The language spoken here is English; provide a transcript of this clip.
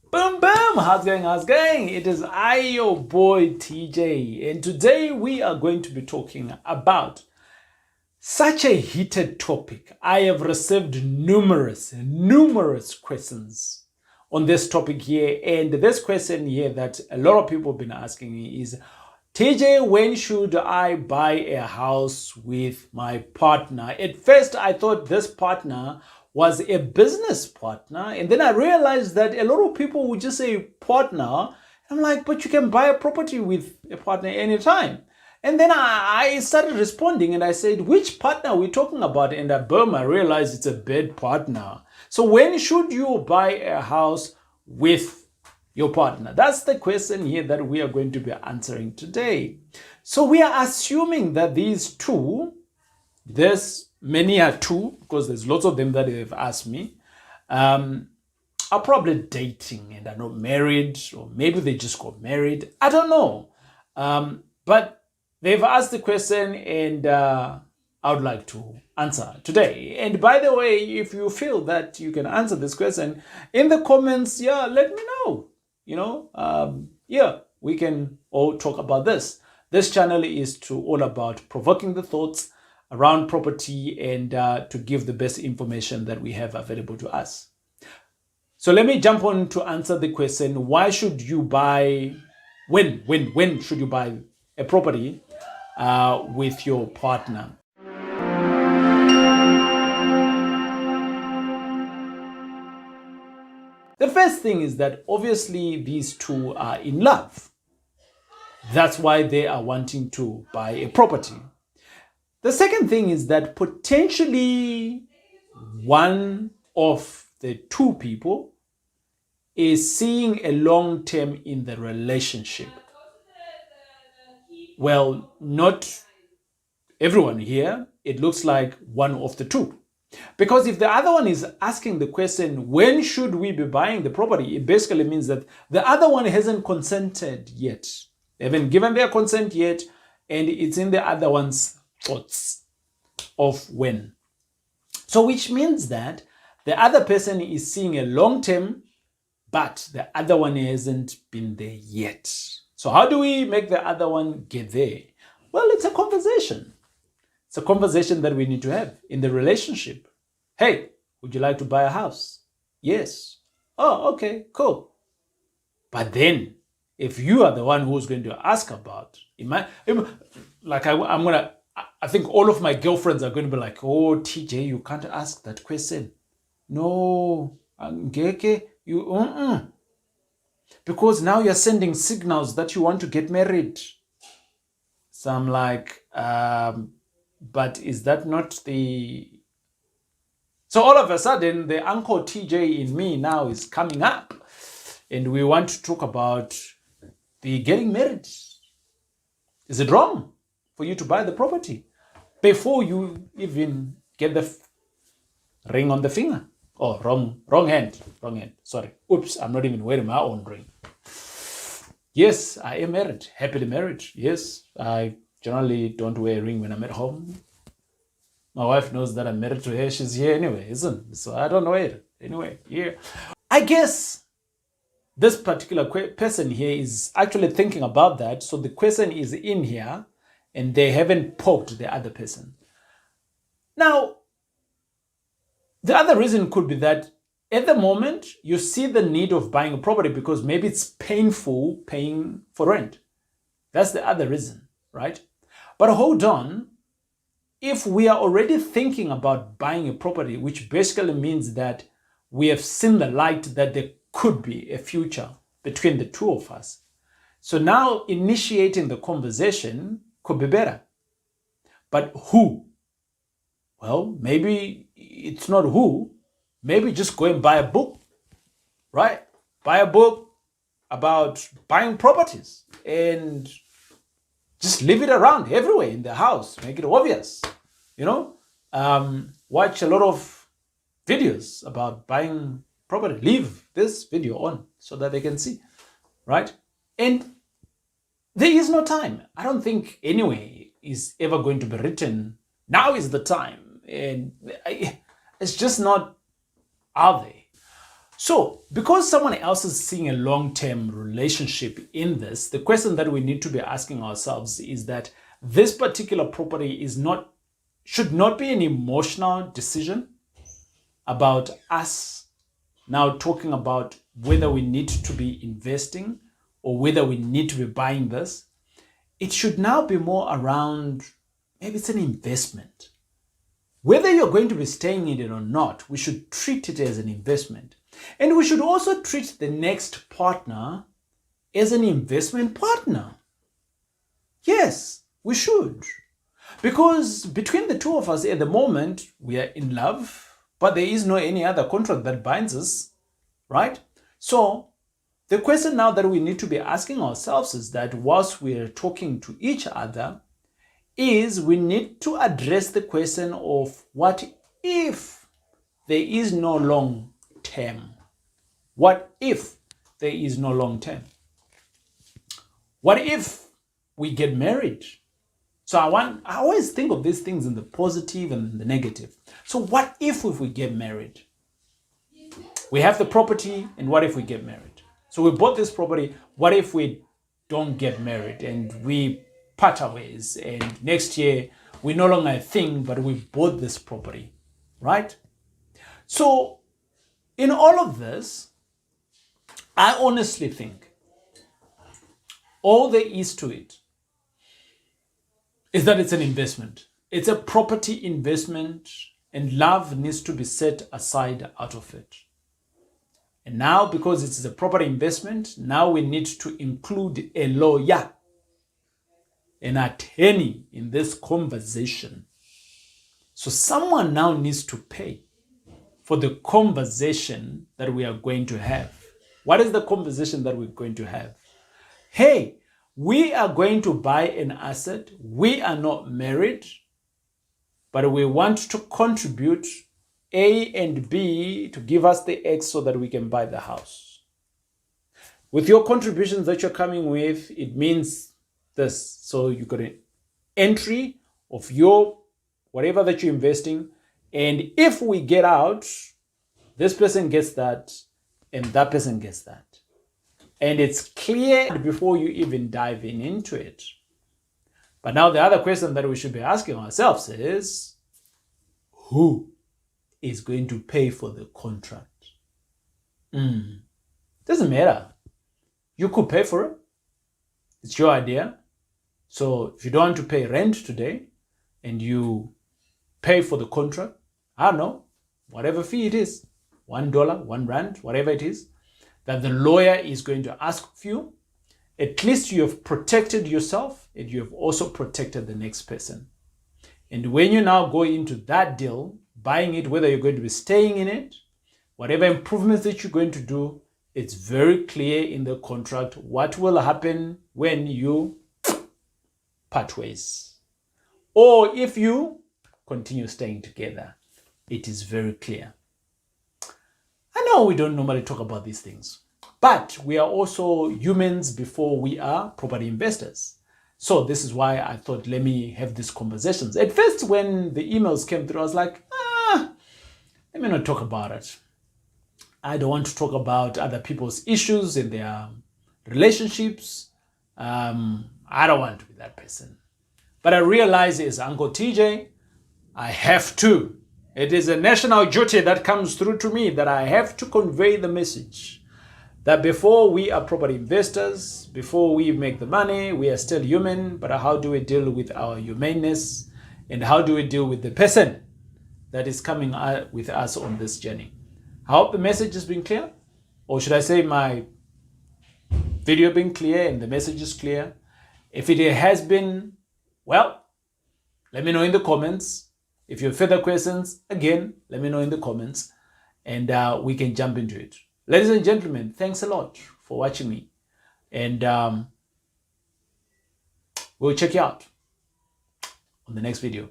Boom, boom! How's it going? How's it going? It is I, your boy TJ, and today we are going to be talking about such a heated topic. I have received numerous questions on this topic here, and this question here that a lot of people have been asking me is, TJ, when should I buy a house with my partner? At first, I thought this partner was a business partner, and then I realized that a lot of people would just say partner. I'm like, but you can buy a property with a partner anytime. And then I started responding and I said, which partner are we talking about? And I realized it's a bed partner. So when should you buy a house with your partner? That's the question here that we are going to be answering today. So we are assuming that these two, many are two, because there's lots of them that have asked me, are probably dating and are not married, or maybe they just got married. I don't know. But they've asked the question, and I would like to answer today. And by the way, if you feel that you can answer this question in the comments, let me know. We can all talk about this. This channel is all about provoking the thoughts around property and to give the best information that we have available to us. So let me jump on to answer the question, why should you buy, when should you buy a property with your partner? The first thing is that obviously these two are in love. That's why they are wanting to buy a property. The second thing is that potentially one of the two people is seeing a long term in the relationship. Well, not everyone here. It looks like one of the two. Because if the other one is asking the question, when should we be buying the property? It basically means that the other one hasn't consented yet. They haven't given their consent yet, and it's in the other one's thoughts of when. So which means that the other person is seeing a long term, but the other one hasn't been there yet. So how do we make the other one get there? Well, it's a conversation. It's a conversation that we need to have in the relationship. Hey, would you like to buy a house? Yes. Oh, okay, cool. But then, if you are the one who's going to ask about, I think all of my girlfriends are going to be like, oh, TJ, you can't ask that question. No, Ngeke, because now you're sending signals that you want to get married. So I'm like, but is that not the... So all of a sudden, the Uncle TJ in me now is coming up, and we want to talk about the getting married. Is it wrong for you to buy the property before you even get the ring on the finger? Oh, wrong hand. Sorry. Oops, I'm not even wearing my own ring. Yes, I am married, happily married. Yes, I generally don't wear a ring when I'm at home. My wife knows that I'm married to her. She's here anyway, isn't it? So I don't wear it. Anyway, yeah. I guess this particular person here is actually thinking about that. So the question is in here, and they haven't poked the other person. Now, the other reason could be that at the moment, you see the need of buying a property because maybe it's painful paying for rent. That's the other reason, right? But hold on. If we are already thinking about buying a property, which basically means that we have seen the light that there could be a future between the two of us. So now initiating the conversation could be better. But who? Well, maybe it's not who. Maybe just go and buy a book, right? Buy a book about buying properties and just leave it around everywhere in the house. Make it obvious, Watch a lot of videos about buying property. Leave this video on so that they can see, right? And there is no time. I don't think anyway is ever going to be written, now is the time. And it's just not out there. So, because someone else is seeing a long-term relationship in this, the question that we need to be asking ourselves is that this particular property should not be an emotional decision about us now talking about whether we need to be investing or whether we need to be buying this. It should now be more around, maybe it's an investment. Whether you're going to be staying in it or not, we should treat it as an investment. And we should also treat the next partner as an investment partner. Yes, we should. Because between the two of us at the moment, we are in love, but there is no any other contract that binds us, right? So the question now that we need to be asking ourselves is that whilst we're talking to each other, is we need to address the question of what if there is no long term? What if there is no long term? What if we get married? So I always think of these things in the positive and in the negative. So what if we get married? We have the property, and what if we get married? So we bought this property. What if we don't get married and we part our ways, and next year we're no longer a thing, but we bought this property, right? So in all of this, I honestly think all there is to it is that it's an investment. It's a property investment, and love needs to be set aside out of it. And now, because it's a property investment, now we need to include a lawyer, an attorney in this conversation. So someone now needs to pay for the conversation that we are going to have. What is the conversation that we're going to have? Hey, we are going to buy an asset. We are not married, but we want to contribute A and B to give us the X so that we can buy the house. With your contributions that you're coming with, it means this. So you got an entry of your whatever that you're investing, and if we get out, this person gets that and that person gets that, and it's clear before you even dive into it. But now the other question that we should be asking ourselves is, who is going to pay for the contract? Doesn't matter. You could pay for it. It's your idea. So if you don't want to pay rent today and you pay for the contract, I don't know, whatever fee it is, $1, R1, whatever it is, that the lawyer is going to ask of you, at least you have protected yourself and you have also protected the next person. And when you now go into that deal, buying it, whether you're going to be staying in it, whatever improvements that you're going to do, it's very clear in the contract what will happen when you part ways. Or if you continue staying together, it is very clear. I know we don't normally talk about these things, but we are also humans before we are property investors. So this is why I thought, let me have these conversations. At first, when the emails came through, I was like, let me not talk about it. I don't want to talk about other people's issues in their relationships. I don't want to be that person. But I realize as Uncle TJ, I have to. It is a national duty that comes through to me that I have to convey the message that before we are property investors, before we make the money, we are still human. But how do we deal with our humaneness? And how do we deal with the person that is coming with us on this journey? I hope the message has been clear. Or should I say my video being clear and the message is clear? If it has been, well, let me know in the comments. If you have further questions, again, let me know in the comments and we can jump into it. Ladies and gentlemen, thanks a lot for watching me. And we'll check you out on the next video.